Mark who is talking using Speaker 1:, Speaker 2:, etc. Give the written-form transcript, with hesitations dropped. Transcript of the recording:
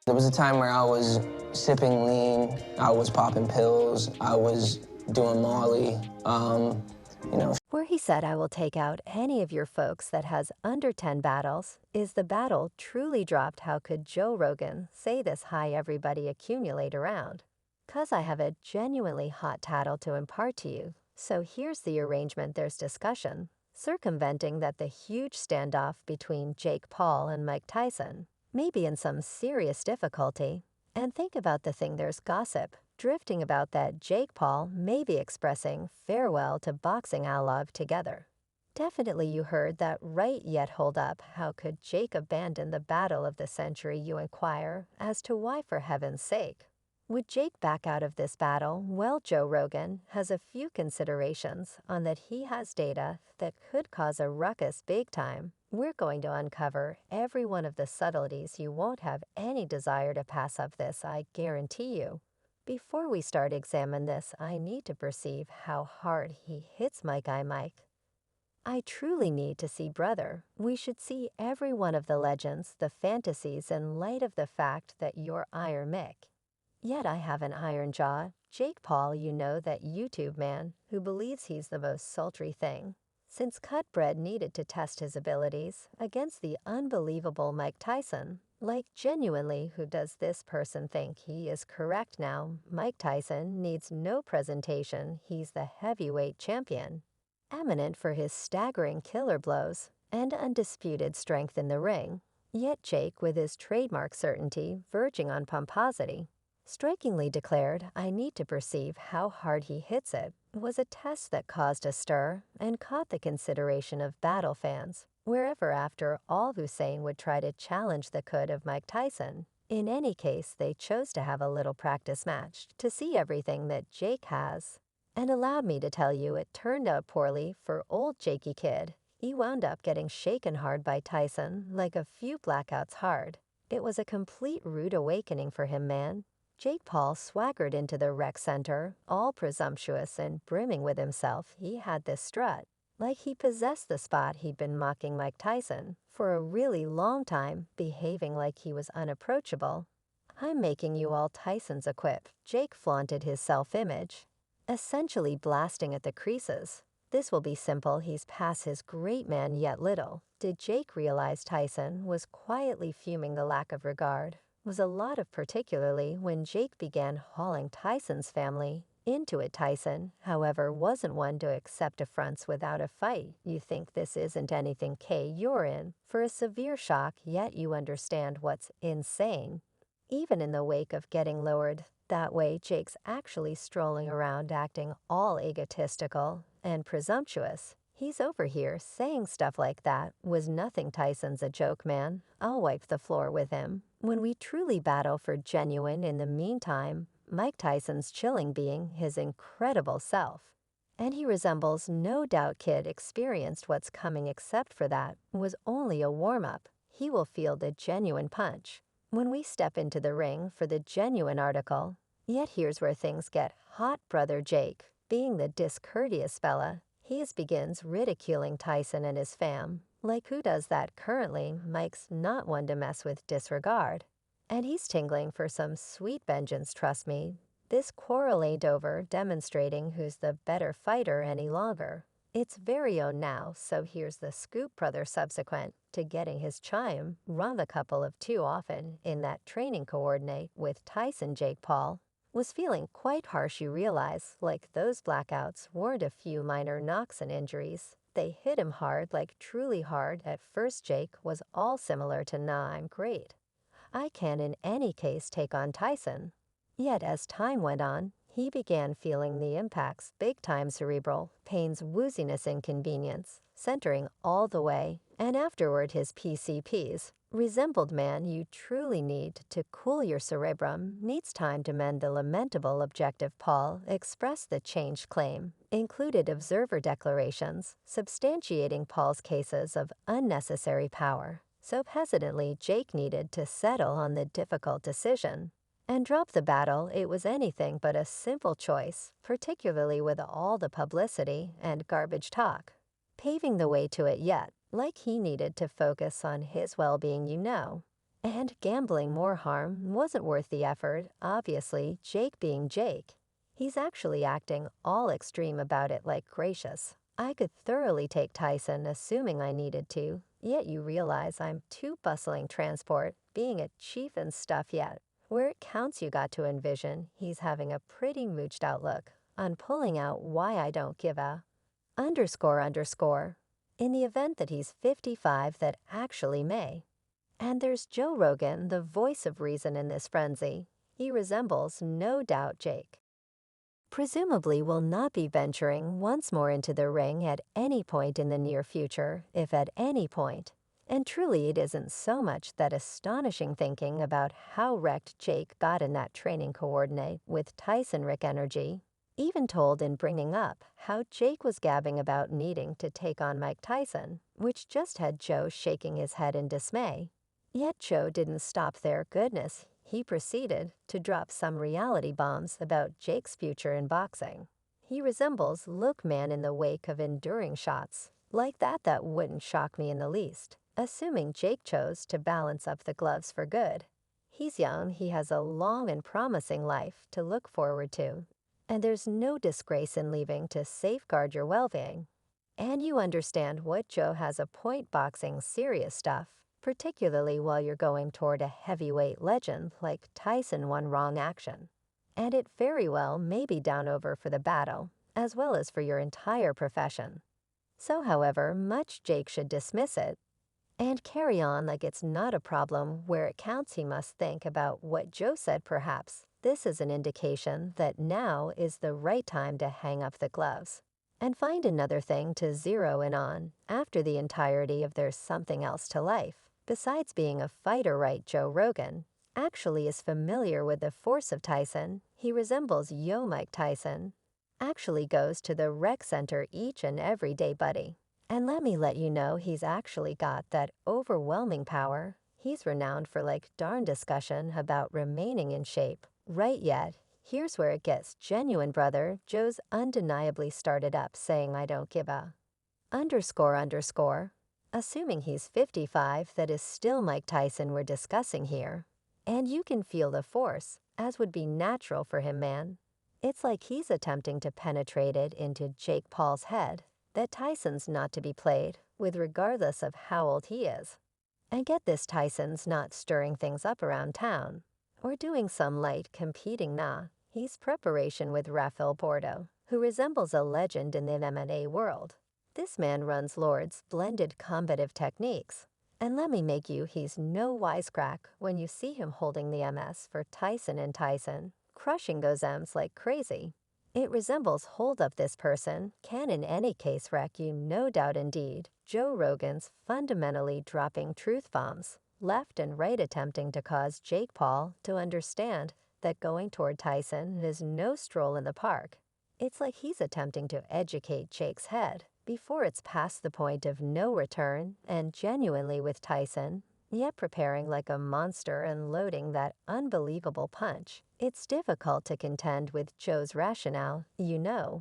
Speaker 1: There was a time where I was sipping lean, I was popping pills, I was doing Molly,
Speaker 2: Where he said, I will take out any of your folks that has under 10 battles. Is the battle truly dropped? How could Joe Rogan say this high everybody accumulate around? 'Cause I have a genuinely hot tattle to impart to you. So here's the arrangement, there's discussion, circumventing that the huge standoff between Jake Paul and Mike Tyson may be in some serious difficulty. And think about the thing, there's gossip drifting about that Jake Paul may be expressing farewell to boxing alog together. Definitely you heard that right, yet hold up, how could Jake abandon the battle of the century, you inquire, as to why, for heaven's sake? Would Jake back out of this battle? Well, Joe Rogan has a few considerations on that. He has data that could cause a ruckus big time. We're going to uncover every one of the subtleties. You won't have any desire to pass up this, I guarantee you. Before we start examine this, I need to perceive how hard he hits my guy Mike. I truly need to see brother. We should see every one of the legends, the fantasies, in light of the fact that you're Iron Mick. Yet I have an iron jaw. Jake Paul, you know, that YouTube man who believes he's the most sultry thing. Since Cutbread needed to test his abilities against the unbelievable Mike Tyson. Like, genuinely, who does this person think he is correct now? Mike Tyson needs no presentation. He's the heavyweight champion, eminent for his staggering killer blows and undisputed strength in the ring. Yet Jake, with his trademark certainty verging on pomposity, strikingly declared, I need to perceive how hard he hits it, was a test that caused a stir and caught the consideration of battle fans, wherever after all Hussein would try to challenge the could of Mike Tyson. In any case, they chose to have a little practice match to see everything that Jake has. And allowed me to tell you, it turned out poorly for old Jakey Kid. He wound up getting shaken hard by Tyson, like a few blackouts hard. It was a complete rude awakening for him, man. Jake Paul swaggered into the rec center, all presumptuous and brimming with himself. He had this strut, like he possessed the spot. He'd been mocking Mike Tyson for a really long time, behaving like he was unapproachable. I'm making you all Tyson's equip. Jake flaunted his self-image, essentially blasting at the creases. This will be simple. He's past his great man yet little. Did Jake realize Tyson was quietly fuming? The lack of regard was a lot of, particularly when Jake began hauling Tyson's family into it. Tyson, however, wasn't one to accept affronts without a fight. You think this isn't anything, you're in for a severe shock, yet you understand what's insane. Even in the wake of getting lowered that way, Jake's actually strolling around acting all egotistical and presumptuous. He's over here saying stuff like that. Was nothing. Tyson's a joke, man. I'll wipe the floor with him when we truly battle for genuine. In the meantime, Mike Tyson's chilling, being his incredible self. And he resembles, no doubt. Kid experienced what's coming, except for that was only a warm-up. He will feel the genuine punch when we step into the ring for the genuine article. Yet here's where things get hot. Brother Jake, being the discourteous fella, he begins ridiculing Tyson and his fam. Like, who does that currently? Mike's not one to mess with disregard. And he's tingling for some sweet vengeance, trust me. This quarrel ain't over demonstrating who's the better fighter any longer. It's very own now, so here's the scoop. Brother, subsequent to getting his chime run the couple of too often in that training coordinate with Tyson, Jake Paul was feeling quite harsh. You realize, like, those blackouts weren't a few minor knocks and injuries. They hit him hard, like truly hard. At first Jake was all similar to, nah, I'm great, I can in any case take on Tyson. Yet as time went on, he began feeling the impacts, big time cerebral pains, wooziness, inconvenience, centering all the way. And afterward his PCPs resembled, man, you truly need to cool your cerebrum, needs time to mend the lamentable objective. Paul expressed the changed claim, included observer declarations, substantiating Paul's cases of unnecessary power. So hesitantly Jake needed to settle on the difficult decision and drop the battle. It was anything but a simple choice, particularly with all the publicity and garbage talk paving the way to it. Yet, like, he needed to focus on his well-being, you know. And gambling more harm wasn't worth the effort, obviously, Jake being Jake. He's actually acting all extreme about it like gracious. I could thoroughly take Tyson assuming I needed to, yet you realize I'm too bustling transport, being a chief and stuff yet. Where it counts you got to envision he's having a pretty mooched outlook on pulling out why I don't give a underscore underscore in the event that he's 55 that actually may. And there's Joe Rogan, the voice of reason in this frenzy. He resembles, no doubt, Jake. Presumably will not be venturing once more into the ring at any point in the near future, if at any point. And truly it isn't so much that astonishing thinking about how wrecked Jake got in that training coordinate with Tyson Rick energy, even told in bringing up how Jake was gabbing about needing to take on Mike Tyson, which just had Joe shaking his head in dismay. Yet Joe didn't stop there, goodness. He proceeded to drop some reality bombs about Jake's future in boxing. He resembles Look Man in the wake of enduring shots. Like that wouldn't shock me in the least, assuming Jake chose to balance up the gloves for good. He's young, he has a long and promising life to look forward to, and there's no disgrace in leaving to safeguard your well-being. And you understand what Joe has a point boxing serious stuff, particularly while you're going toward a heavyweight legend like Tyson one wrong action. And it very well may be down over for the battle, as well as for your entire profession. So, however much Jake should dismiss it, and carry on like it's not a problem where it counts, he must think about what Joe said perhaps. This is an indication that now is the right time to hang up the gloves and find another thing to zero in on after the entirety of There's Something Else to Life. Besides being a fighter, right, Joe Rogan actually is familiar with the force of Tyson. He resembles Yo Mike Tyson. Actually goes to the rec center each and every day, buddy. And let you know he's actually got that overwhelming power. He's renowned for like darn discussion about remaining in shape. Right yet, here's where it gets genuine, brother. Joe's undeniably started up saying I don't give a underscore underscore. Assuming he's 55, that is still Mike Tyson we're discussing here. And you can feel the force, as would be natural for him, man. It's like he's attempting to penetrate it into Jake Paul's head, that Tyson's not to be played with regardless of how old he is. And get this, Tyson's not stirring things up around town, or doing some light competing, nah. He's preparation with Rafael Bordo, who resembles a legend in the MMA world. This man runs Lord's blended combative techniques. And let me make you, he's no wisecrack when you see him holding the MS for Tyson and Tyson, crushing those M's like crazy. It resembles hold up this person, can in any case wreck you, no doubt indeed. Joe Rogan's fundamentally dropping truth bombs, left and right attempting to cause Jake Paul to understand that going toward Tyson is no stroll in the park. It's like he's attempting to educate Jake's head before it's past the point of no return and genuinely with Tyson, yet preparing like a monster and loading that unbelievable punch. It's difficult to contend with Joe's rationale, you know.